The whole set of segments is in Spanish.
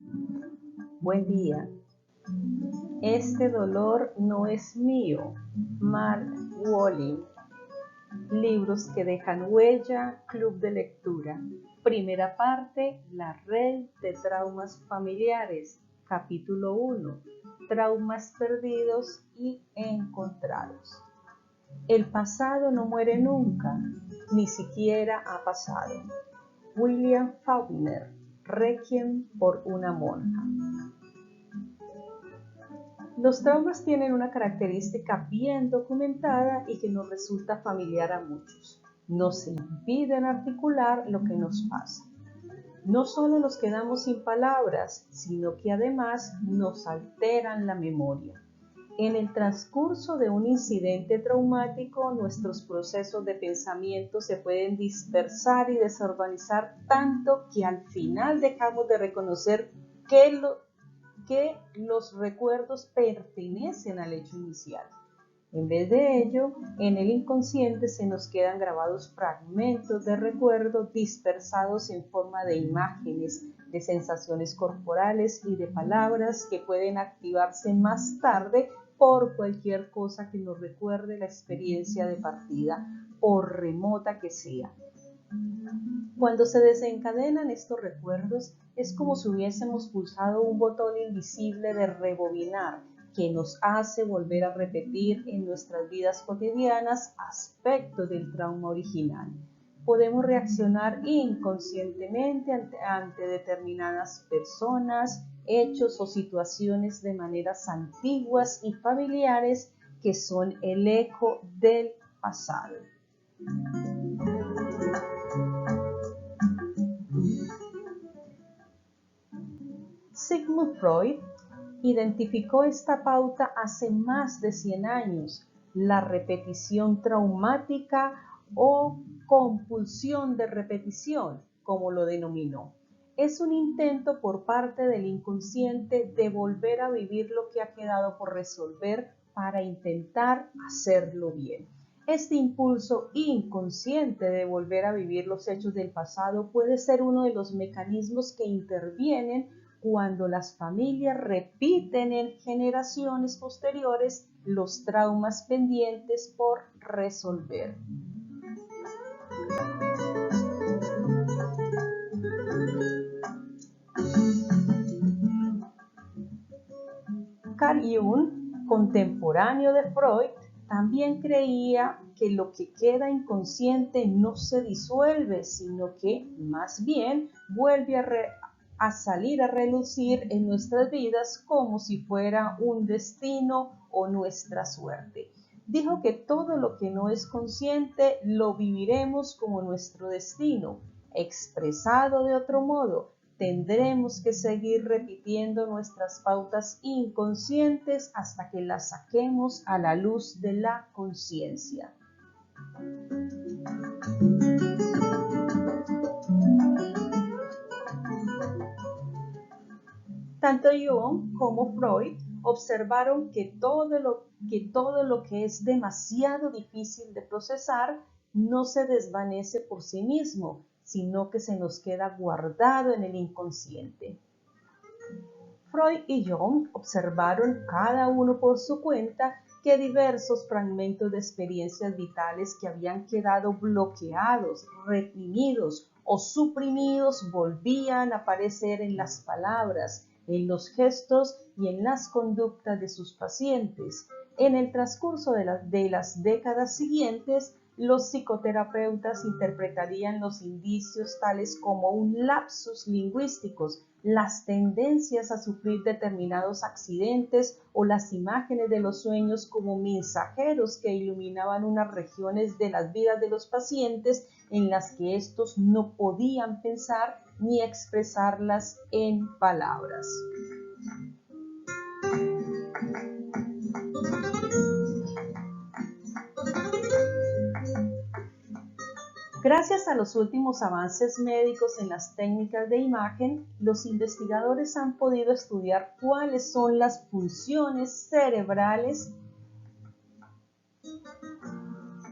Buen día. Este dolor no es mío. Mark Walling. Libros que dejan huella, Club de Lectura. Primera parte, la red de traumas familiares. Capítulo 1. Traumas perdidos y encontrados. El pasado no muere nunca, ni siquiera ha pasado. William Faulkner. Requiem por una monja. Los traumas tienen una característica bien documentada y que nos resulta familiar a muchos. Nos impiden articular lo que nos pasa. No solo nos quedamos sin palabras, sino que además nos alteran la memoria. En el transcurso de un incidente traumático, nuestros procesos de pensamiento se pueden dispersar y desorganizar tanto que al final dejamos de reconocer que los recuerdos pertenecen al hecho inicial. En vez de ello, en el inconsciente se nos quedan grabados fragmentos de recuerdo dispersados en forma de imágenes, de sensaciones corporales y de palabras que pueden activarse más tarde por cualquier cosa que nos recuerde la experiencia de partida, por remota que sea. Cuando se desencadenan estos recuerdos, es como si hubiésemos pulsado un botón invisible de rebobinar que nos hace volver a repetir en nuestras vidas cotidianas aspectos del trauma original. Podemos reaccionar inconscientemente ante determinadas personas, hechos o situaciones de maneras antiguas y familiares que son el eco del pasado. Sigmund Freud identificó esta pauta hace más de 100 años, la repetición traumática o compulsión de repetición, como lo denominó. Es un intento por parte del inconsciente de volver a vivir lo que ha quedado por resolver para intentar hacerlo bien. Este impulso inconsciente de volver a vivir los hechos del pasado puede ser uno de los mecanismos que intervienen cuando las familias repiten en generaciones posteriores los traumas pendientes por resolver. Carl Jung, contemporáneo de Freud, también creía que lo que queda inconsciente no se disuelve, sino que más bien vuelve a salir a relucir en nuestras vidas como si fuera un destino o nuestra suerte. Dijo que todo lo que no es consciente lo viviremos como nuestro destino. Expresado de otro modo, tendremos que seguir repitiendo nuestras pautas inconscientes hasta que las saquemos a la luz de la conciencia. Tanto Jung como Freud observaron que todo lo que es demasiado difícil de procesar no se desvanece por sí mismo, sino que se nos queda guardado en el inconsciente. Freud y Jung observaron cada uno por su cuenta que diversos fragmentos de experiencias vitales que habían quedado bloqueados, reprimidos o suprimidos volvían a aparecer en las palabras, en los gestos y en las conductas de sus pacientes. En el transcurso de las décadas siguientes, los psicoterapeutas interpretarían los indicios tales como un lapsus lingüísticos, las tendencias a sufrir determinados accidentes o las imágenes de los sueños como mensajeros que iluminaban unas regiones de las vidas de los pacientes en las que estos no podían pensar ni expresarlas en palabras. Gracias a los últimos avances médicos en las técnicas de imagen, los investigadores han podido estudiar cuáles son las funciones cerebrales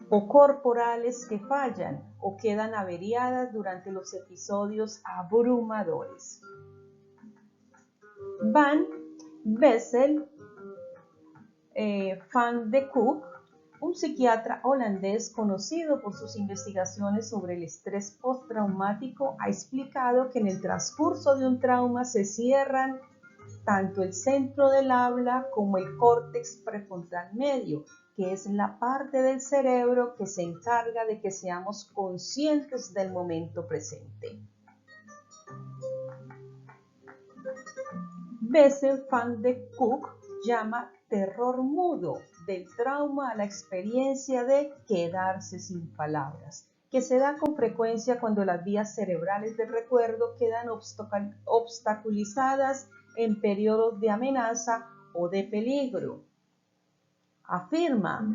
o corporales que fallan o quedan averiadas durante los episodios abrumadores. Van Bessel van de Kock, un psiquiatra holandés conocido por sus investigaciones sobre el estrés postraumático, ha explicado que en el transcurso de un trauma se cierran tanto el centro del habla como el córtex prefrontal medio, que es la parte del cerebro que se encarga de que seamos conscientes del momento presente. Bessel van de Kock llama terror mudo del trauma a la experiencia de quedarse sin palabras, que se da con frecuencia cuando las vías cerebrales del recuerdo quedan obstaculizadas en periodos de amenaza o de peligro. Afirma,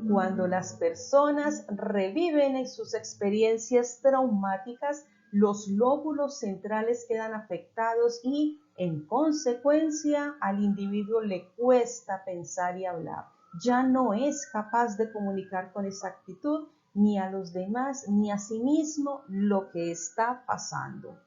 cuando las personas reviven en sus experiencias traumáticas, los lóbulos centrales quedan afectados y, en consecuencia, al individuo le cuesta pensar y hablar. Ya no es capaz de comunicar con exactitud ni a los demás ni a sí mismo lo que está pasando.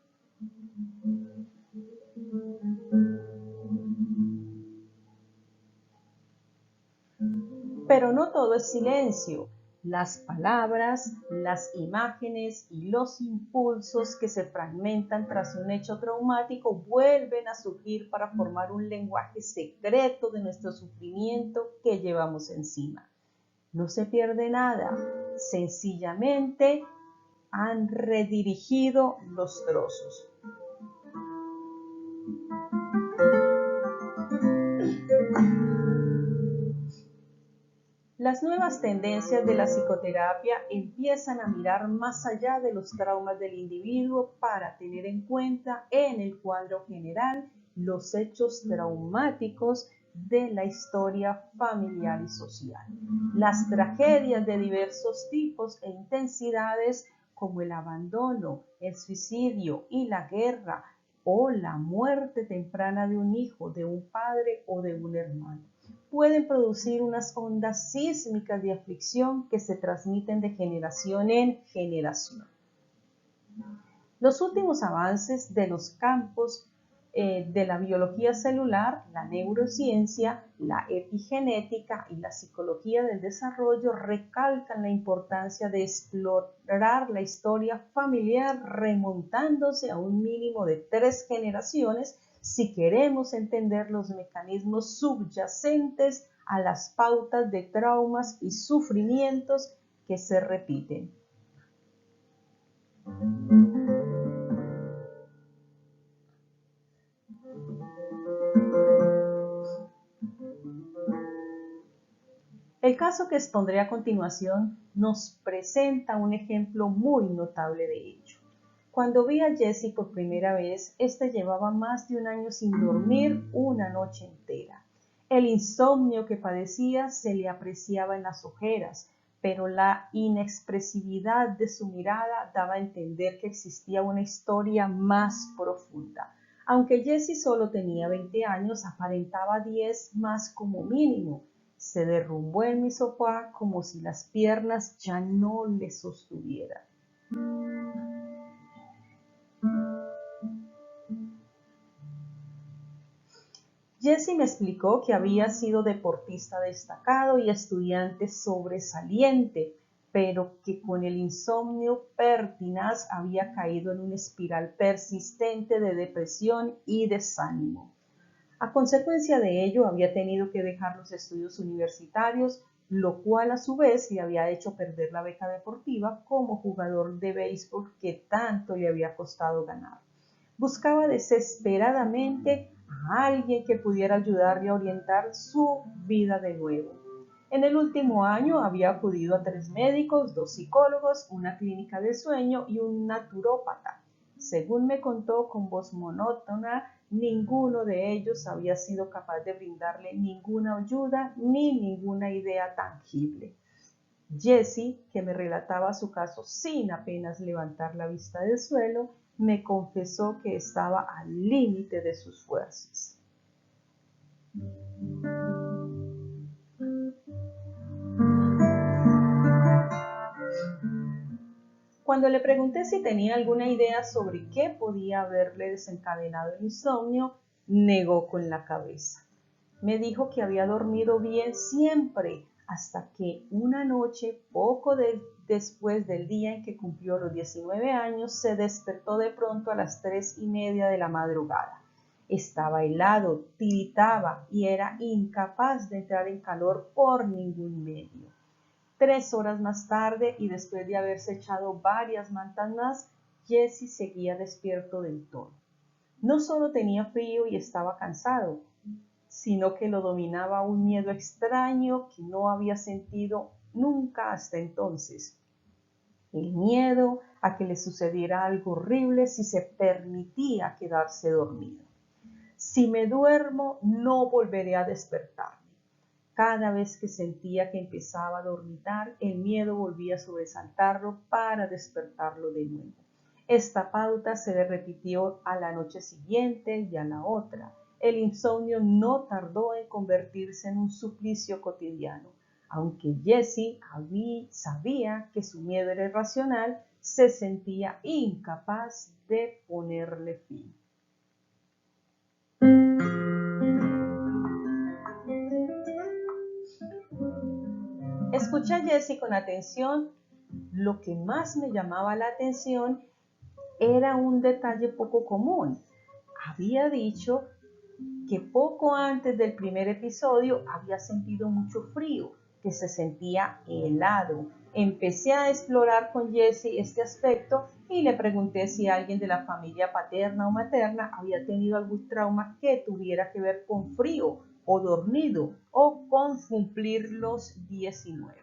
Pero no todo es silencio. Las palabras, las imágenes y los impulsos que se fragmentan tras un hecho traumático vuelven a surgir para formar un lenguaje secreto de nuestro sufrimiento que llevamos encima. No se pierde nada, sencillamente han redirigido los trozos. Las nuevas tendencias de la psicoterapia empiezan a mirar más allá de los traumas del individuo para tener en cuenta en el cuadro general los hechos traumáticos de la historia familiar y social. Las tragedias de diversos tipos e intensidades como el abandono, el suicidio y la guerra o la muerte temprana de un hijo, de un padre o de un hermano, pueden producir unas ondas sísmicas de aflicción que se transmiten de generación en generación. Los últimos avances de los campos de la biología celular, la neurociencia, la epigenética y la psicología del desarrollo recalcan la importancia de explorar la historia familiar remontándose a un mínimo de 3 generaciones si queremos entender los mecanismos subyacentes a las pautas de traumas y sufrimientos que se repiten. El caso que expondré a continuación nos presenta un ejemplo muy notable de ello. Cuando vi a Jesse por primera vez, este llevaba más de un año sin dormir una noche entera. El insomnio que padecía se le apreciaba en las ojeras, pero la inexpresividad de su mirada daba a entender que existía una historia más profunda. Aunque Jesse solo tenía 20 años, aparentaba 10 más como mínimo. Se derrumbó en mi sofá como si las piernas ya no le sostuvieran. Jesse me explicó que había sido deportista destacado y estudiante sobresaliente, pero que con el insomnio pertinaz había caído en una espiral persistente de depresión y desánimo. A consecuencia de ello, había tenido que dejar los estudios universitarios, lo cual a su vez le había hecho perder la beca deportiva como jugador de béisbol que tanto le había costado ganar. Buscaba desesperadamente a alguien que pudiera ayudarle a orientar su vida de nuevo. En el último año había acudido a 3 médicos, 2 psicólogos, una clínica de sueño y un naturópata. Según me contó con voz monótona, ninguno de ellos había sido capaz de brindarle ninguna ayuda ni ninguna idea tangible. Jesse, que me relataba su caso sin apenas levantar la vista del suelo, me confesó que estaba al límite de sus fuerzas. Cuando le pregunté si tenía alguna idea sobre qué podía haberle desencadenado el insomnio, negó con la cabeza. Me dijo que había dormido bien siempre, hasta que una noche, después del día en que cumplió los 19 años, se despertó de pronto a las 3:30 de la madrugada. Estaba helado, tiritaba y era incapaz de entrar en calor por ningún medio. 3 horas más tarde, y después de haberse echado varias mantas más, Jesse seguía despierto del todo. No solo tenía frío y estaba cansado, sino que lo dominaba un miedo extraño que no había sentido nunca hasta entonces. El miedo a que le sucediera algo horrible si se permitía quedarse dormido. Si me duermo, no volveré a despertarme. Cada vez que sentía que empezaba a dormitar, el miedo volvía a sobresaltarlo para despertarlo de nuevo. Esta pauta se le repitió a la noche siguiente y a la otra. El insomnio no tardó en convertirse en un suplicio cotidiano. Aunque Jesse sabía que su miedo era irracional, se sentía incapaz de ponerle fin. Escuché a Jesse con atención. Lo que más me llamaba la atención era un detalle poco común. Había dicho que poco antes del primer episodio había sentido mucho frío, que se sentía helado. Empecé a explorar con Jesse este aspecto y le pregunté si alguien de la familia paterna o materna había tenido algún trauma que tuviera que ver con frío o dormido o con cumplir los 19.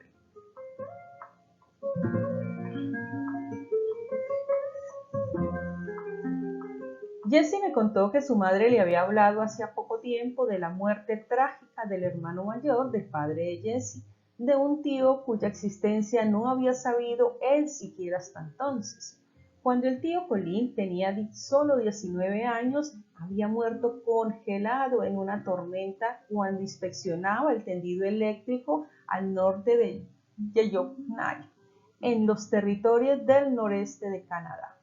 Jesse me contó que su madre le había hablado hacía poco tiempo de la muerte trágica del hermano mayor del padre de Jesse, de un tío cuya existencia no había sabido él siquiera hasta entonces. Cuando el tío Colin tenía solo 19 años, había muerto congelado en una tormenta cuando inspeccionaba el tendido eléctrico al norte de Yellowknife, en los territorios del noreste de Canadá.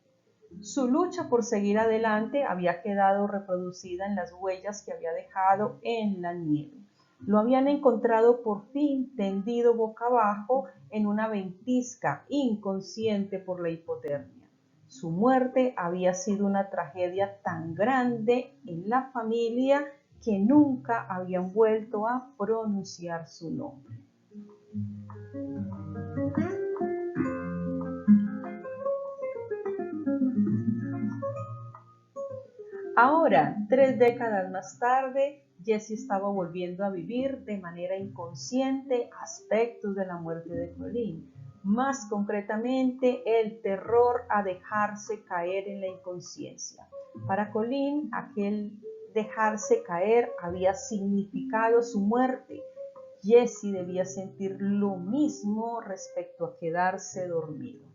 Su lucha por seguir adelante había quedado reproducida en las huellas que había dejado en la nieve. Lo habían encontrado por fin tendido boca abajo en una ventisca, inconsciente por la hipotermia. Su muerte había sido una tragedia tan grande en la familia que nunca habían vuelto a pronunciar su nombre. Ahora, 3 décadas más tarde, Jesse estaba volviendo a vivir de manera inconsciente aspectos de la muerte de Colin. Más concretamente, el terror a dejarse caer en la inconsciencia. Para Colin, aquel dejarse caer había significado su muerte. Jesse debía sentir lo mismo respecto a quedarse dormido.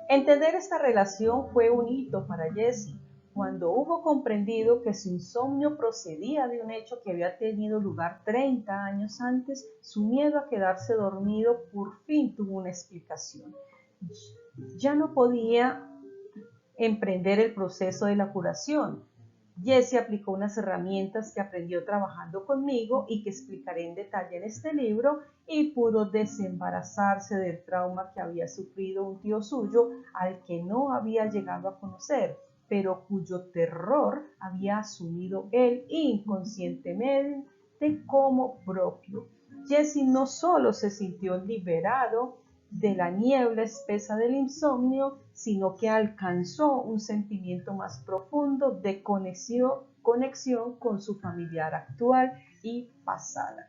Entender esta relación fue un hito para Jesse. Cuando hubo comprendido que su insomnio procedía de un hecho que había tenido lugar 30 años antes, su miedo a quedarse dormido por fin tuvo una explicación. Ya no podía emprender el proceso de la curación. Jesse aplicó unas herramientas que aprendió trabajando conmigo y que explicaré en detalle en este libro, y pudo desembarazarse del trauma que había sufrido un tío suyo al que no había llegado a conocer, pero cuyo terror había asumido él inconscientemente como propio. Jesse no solo se sintió liberado de la niebla espesa del insomnio, sino que alcanzó un sentimiento más profundo de conexión con su familiar actual y pasada.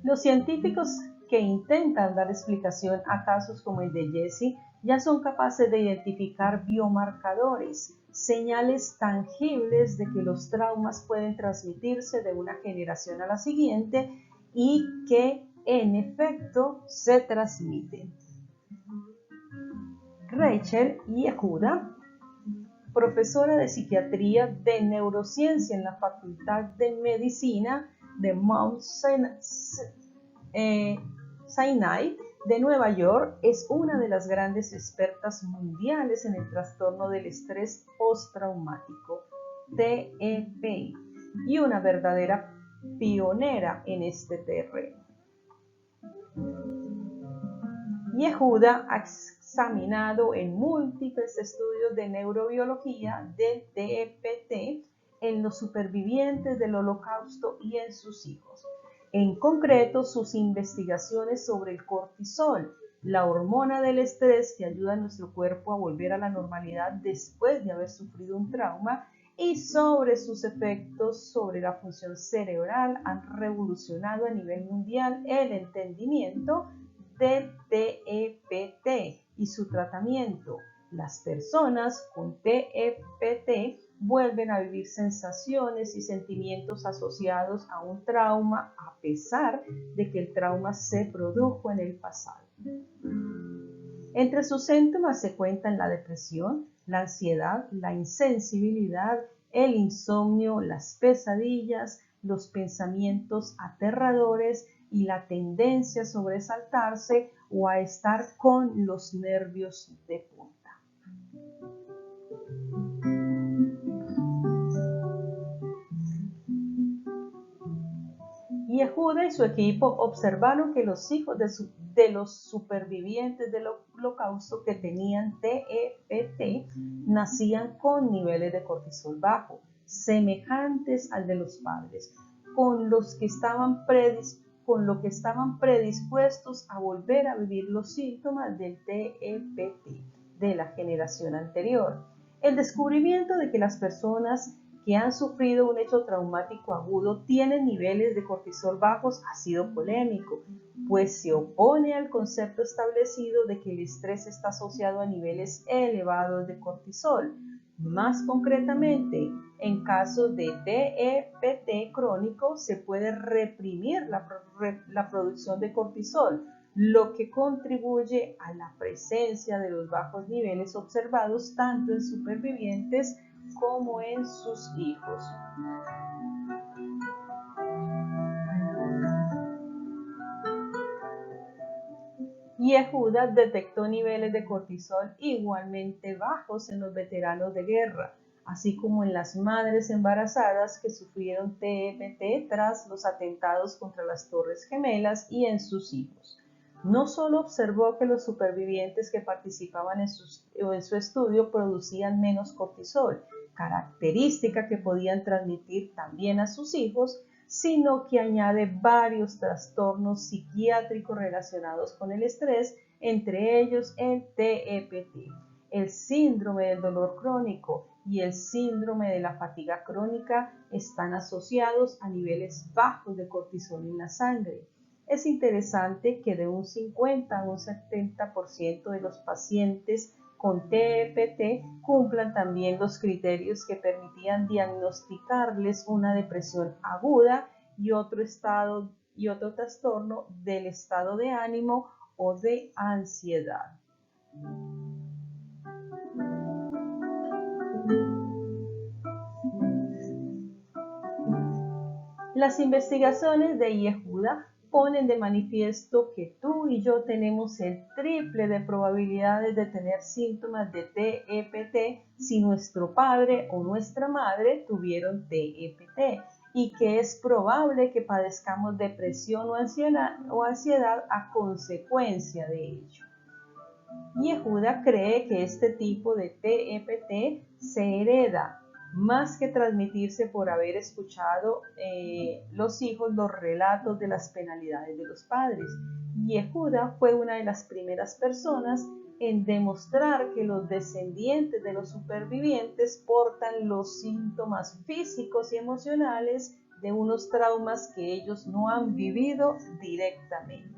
Los científicos que intentan dar explicación a casos como el de Jesse ya son capaces de identificar biomarcadores, señales tangibles de que los traumas pueden transmitirse de una generación a la siguiente y que en efecto se transmiten. Rachel Yehuda profesora de psiquiatría de neurociencia en la Facultad de Medicina de Mount Sinai de Nueva York, es una de las grandes expertas mundiales en el trastorno del estrés postraumático, TEP, y una verdadera pionera en este terreno. Yehuda ha examinado en múltiples estudios de neurobiología del TEPT en los supervivientes del Holocausto y en sus hijos. En concreto, sus investigaciones sobre el cortisol, la hormona del estrés que ayuda a nuestro cuerpo a volver a la normalidad después de haber sufrido un trauma, y sobre sus efectos sobre la función cerebral, han revolucionado a nivel mundial el entendimiento del TEPT y su tratamiento. Las personas con TEPT vuelven a vivir sensaciones y sentimientos asociados a un trauma a pesar de que el trauma se produjo en el pasado. Entre sus síntomas se cuentan la depresión, la ansiedad, la insensibilidad, el insomnio, las pesadillas, los pensamientos aterradores y la tendencia a sobresaltarse o a estar con los nervios de punta. Yehuda y su equipo observaron que los hijos de los supervivientes del Holocausto que tenían TEPT nacían con niveles de cortisol bajo, semejantes al de los padres, con lo que estaban predispuestos a volver a vivir los síntomas del TEPT de la generación anterior. El descubrimiento de que las personas que han sufrido un hecho traumático agudo tienen niveles de cortisol bajos ha sido polémico, pues se opone al concepto establecido de que el estrés está asociado a niveles elevados de cortisol. Más concretamente, en casos de TEPT crónico se puede reprimir la producción de cortisol, lo que contribuye a la presencia de los bajos niveles observados tanto en supervivientes como en sus hijos. Yehuda detectó niveles de cortisol igualmente bajos en los veteranos de guerra, así como en las madres embarazadas que sufrieron TEPT tras los atentados contra las Torres Gemelas y en sus hijos. No solo observó que los supervivientes que participaban en su estudio producían menos cortisol, característica que podían transmitir también a sus hijos, sino que añade varios trastornos psiquiátricos relacionados con el estrés, entre ellos el TEPT, el síndrome del dolor crónico y el síndrome de la fatiga crónica están asociados a niveles bajos de cortisol en la sangre. Es interesante que de un 50 a un 70% de los pacientes con TEPT cumplan también los criterios que permitían diagnosticarles una depresión aguda y otro trastorno del estado de ánimo o de ansiedad. Las investigaciones de Yehuda ponen de manifiesto que tú y yo tenemos el triple de probabilidades de tener síntomas de TEPT si nuestro padre o nuestra madre tuvieron TEPT y que es probable que padezcamos depresión o ansiedad a consecuencia de ello. Yehuda cree que este tipo de TEPT se hereda más que transmitirse por haber escuchado los hijos los relatos de las penalidades de los padres. Yehuda fue una de las primeras personas en demostrar que los descendientes de los supervivientes portan los síntomas físicos y emocionales de unos traumas que ellos no han vivido directamente.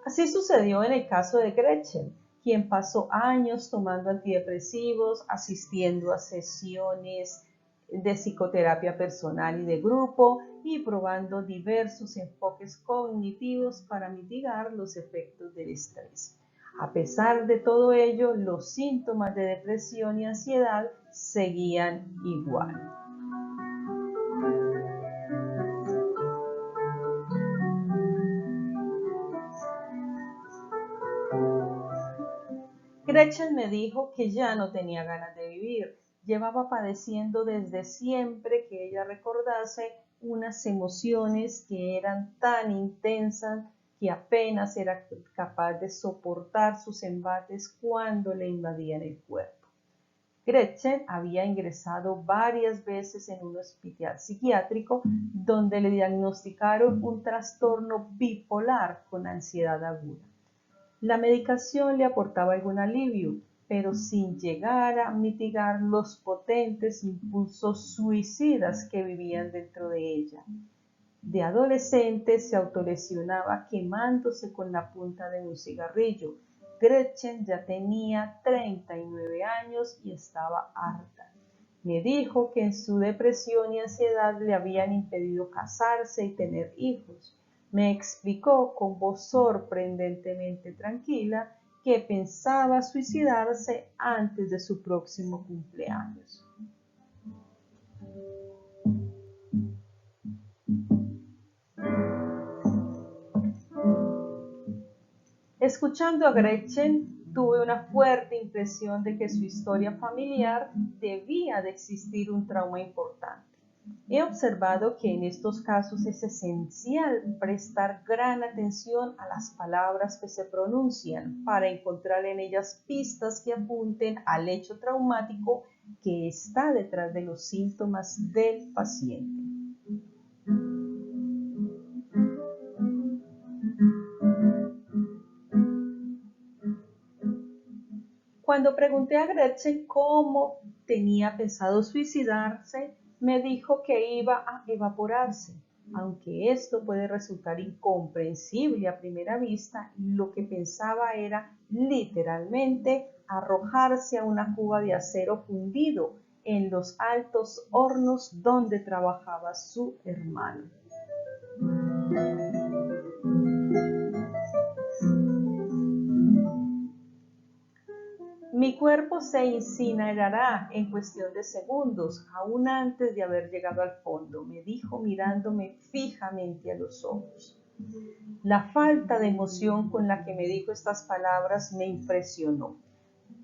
Así sucedió en el caso de Gretchen, quien pasó años tomando antidepresivos, asistiendo a sesiones de psicoterapia personal y de grupo y probando diversos enfoques cognitivos para mitigar los efectos del estrés. A pesar de todo ello, los síntomas de depresión y ansiedad seguían igual. Gretchen me dijo que ya no tenía ganas de vivir. Llevaba padeciendo desde siempre que ella recordase unas emociones que eran tan intensas que apenas era capaz de soportar sus embates cuando le invadían el cuerpo. Gretchen había ingresado varias veces en un hospital psiquiátrico donde le diagnosticaron un trastorno bipolar con ansiedad aguda. La medicación le aportaba algún alivio, pero sin llegar a mitigar los potentes impulsos suicidas que vivían dentro de ella. De adolescente se autolesionaba quemándose con la punta de un cigarrillo. Gretchen ya tenía 39 años y estaba harta. Me dijo que en su depresión y ansiedad le habían impedido casarse y tener hijos. Me explicó con voz sorprendentemente tranquila que pensaba suicidarse antes de su próximo cumpleaños. Escuchando a Gretchen, tuve una fuerte impresión de que su historia familiar debía de existir un trauma importante. He observado que en estos casos es esencial prestar gran atención a las palabras que se pronuncian para encontrar en ellas pistas que apunten al hecho traumático que está detrás de los síntomas del paciente. Cuando pregunté a Gretchen cómo tenía pensado suicidarse, me dijo que iba a evaporarse. Aunque esto puede resultar incomprensible a primera vista, lo que pensaba era literalmente arrojarse a una cuba de acero fundido en los altos hornos donde trabajaba su hermano. Mi cuerpo se incinerará en cuestión de segundos, aún antes de haber llegado al fondo, me dijo mirándome fijamente a los ojos. La falta de emoción con la que me dijo estas palabras me impresionó.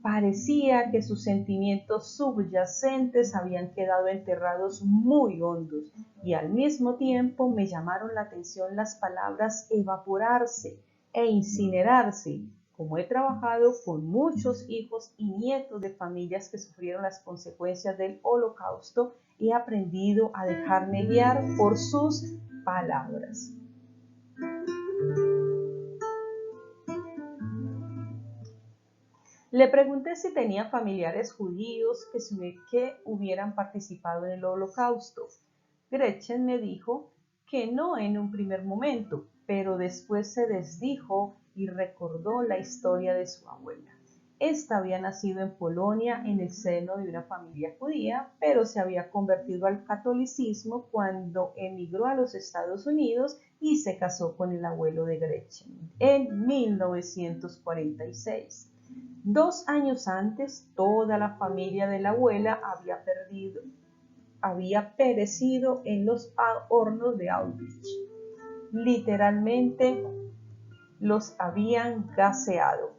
Parecía que sus sentimientos subyacentes habían quedado enterrados muy hondos y al mismo tiempo me llamaron la atención las palabras evaporarse e incinerarse. Como he trabajado con muchos hijos y nietos de familias que sufrieron las consecuencias del Holocausto, he aprendido a dejarme guiar por sus palabras. Le pregunté si tenía familiares judíos que hubieran participado en el Holocausto. Gretchen me dijo que no en un primer momento, pero después se desdijo y recordó la historia de su abuela. Esta había nacido en Polonia en el seno de una familia judía, pero se había convertido al catolicismo cuando emigró a los Estados Unidos y se casó con el abuelo de Gretchen en 1946. 2 años antes, toda la familia de la abuela había perecido en los hornos de Auschwitz. Literalmente los habían gaseado,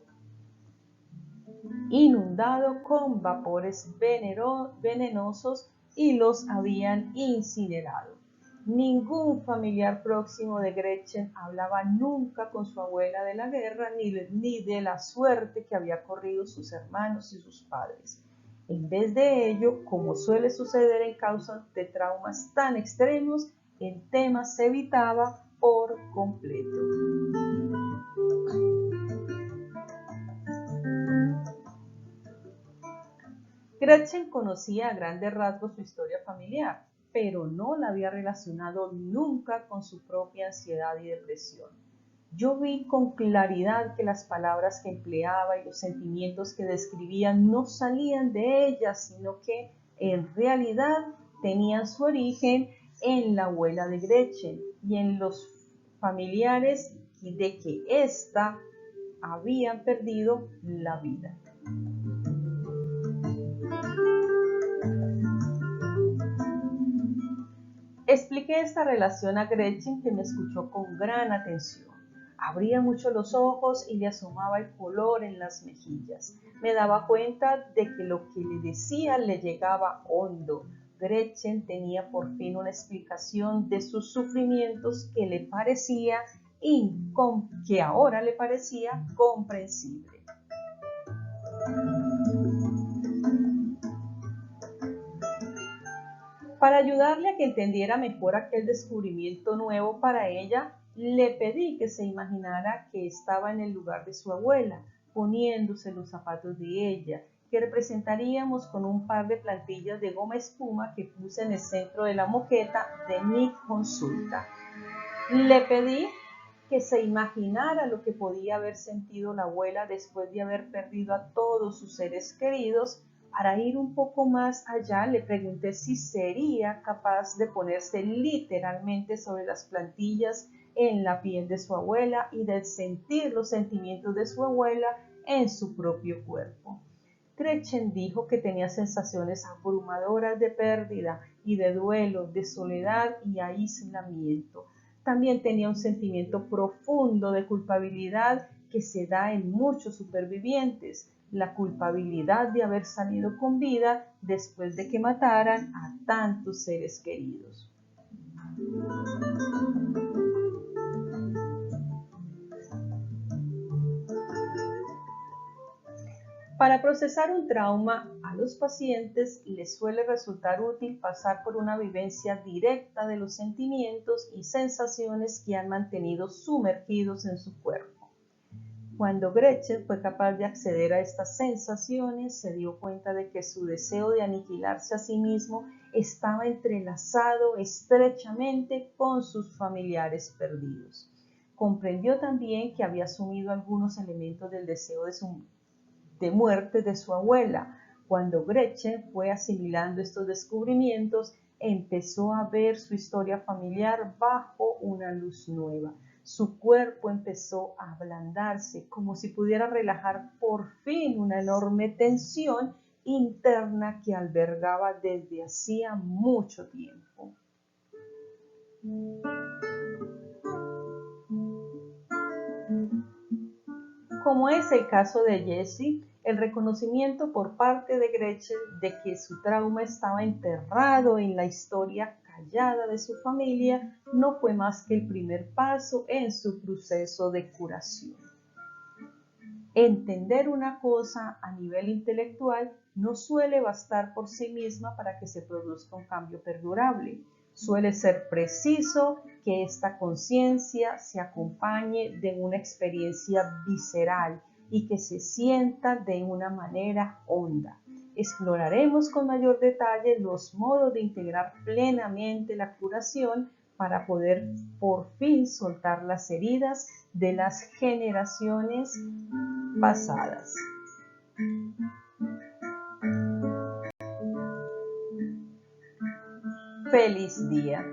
inundado con vapores venenosos y los habían incinerado. Ningún familiar próximo de Gretchen hablaba nunca con su abuela de la guerra ni de la suerte que había corrido sus hermanos y sus padres. En vez de ello, como suele suceder en causas de traumas tan extremos, el tema se evitaba por completo. Gretchen conocía a grandes rasgos su historia familiar, pero no la había relacionado nunca con su propia ansiedad y depresión. Yo vi con claridad que las palabras que empleaba y los sentimientos que describía no salían de ella, sino que en realidad tenían su origen en la abuela de Gretchen y en los familiares de que ésta habían perdido la vida. Expliqué esta relación a Gretchen, que me escuchó con gran atención. Abría mucho los ojos y le asomaba el color en las mejillas. Me daba cuenta de que lo que le decía le llegaba hondo. Gretchen tenía por fin una explicación de sus sufrimientos que ahora le parecía comprensible. Para ayudarle a que entendiera mejor aquel descubrimiento nuevo para ella, le pedí que se imaginara que estaba en el lugar de su abuela, poniéndose los zapatos de ella, que representaríamos con un par de plantillas de goma espuma que puse en el centro de la moqueta de mi consulta. Le pedí que se imaginara lo que podía haber sentido la abuela después de haber perdido a todos sus seres queridos. Para ir un poco más allá, le pregunté si sería capaz de ponerse literalmente sobre las plantillas en la piel de su abuela y de sentir los sentimientos de su abuela en su propio cuerpo. Gretchen dijo que tenía sensaciones abrumadoras de pérdida y de duelo, de soledad y aislamiento. También tenía un sentimiento profundo de culpabilidad que se da en muchos supervivientes, la culpabilidad de haber salido con vida después de que mataran a tantos seres queridos. Para procesar un trauma, a los pacientes les suele resultar útil pasar por una vivencia directa de los sentimientos y sensaciones que han mantenido sumergidos en su cuerpo. Cuando Gretchen fue capaz de acceder a estas sensaciones, se dio cuenta de que su deseo de aniquilarse a sí mismo estaba entrelazado estrechamente con sus familiares perdidos. Comprendió también que había asumido algunos elementos del deseo de muerte de su abuela. Cuando Gretchen fue asimilando estos descubrimientos, empezó a ver su historia familiar bajo una luz nueva. Su cuerpo empezó a ablandarse, como si pudiera relajar por fin una enorme tensión interna que albergaba desde hacía mucho tiempo. Como es el caso de Jessie, el reconocimiento por parte de Gretchen de que su trauma estaba enterrado en la historia callada de su familia no fue más que el primer paso en su proceso de curación. Entender una cosa a nivel intelectual no suele bastar por sí misma para que se produzca un cambio perdurable. Suele ser preciso que esta conciencia se acompañe de una experiencia visceral y que se sienta de una manera honda. Exploraremos con mayor detalle los modos de integrar plenamente la curación para poder por fin soltar las heridas de las generaciones pasadas. Feliz día.